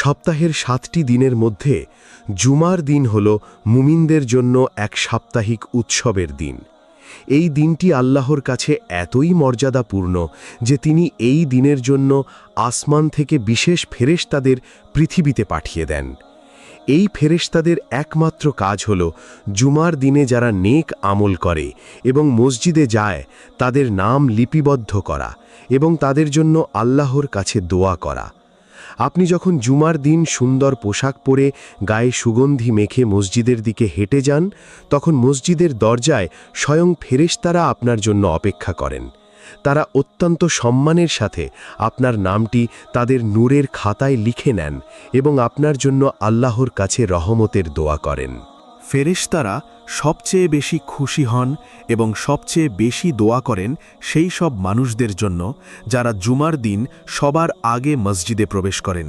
সপ্তাহের 7টি দিনের মধ্যে জুমার দিন হল মুমিনদের জন্য এক সাপ্তাহিক উৎসবের দিন। এই দিনটি আল্লাহর কাছে এতই মর্যাদাপূর্ণ যে তিনি এই দিনের জন্য আসমান থেকে বিশেষ ফেরেশতাদের পৃথিবীতে পাঠিয়ে দেন। এই ফেরেশতাদের একমাত্র কাজ হল জুমার দিনে যারা নেক আমল করে এবং মসজিদে যায় তাদের নাম লিপিবদ্ধ করা এবং তাদের জন্য আল্লাহর কাছে দোয়া করা। আপনি যখন জুমার দিন সুন্দর পোশাক পরে গায়ে সুগন্ধি মেখে মসজিদের দিকে হেঁটে যান, তখন মসজিদের দরজায় স্বয়ং ফেরেশতারা আপনার জন্য অপেক্ষা করেন। তারা অত্যন্ত সম্মানের সাথে আপনার নামটি তাদের নূরের খাতায় লিখে নেন এবং আপনার জন্য আল্লাহর কাছে রহমতের দোয়া করেন। ফেরেশতারা সবচেয়ে বেশি খুশি হন এবং সবচেয়ে বেশি দোয়া করেন সেই সব মানুষদের জন্য যারা জুমার দিন সবার আগে মসজিদে প্রবেশ করেন।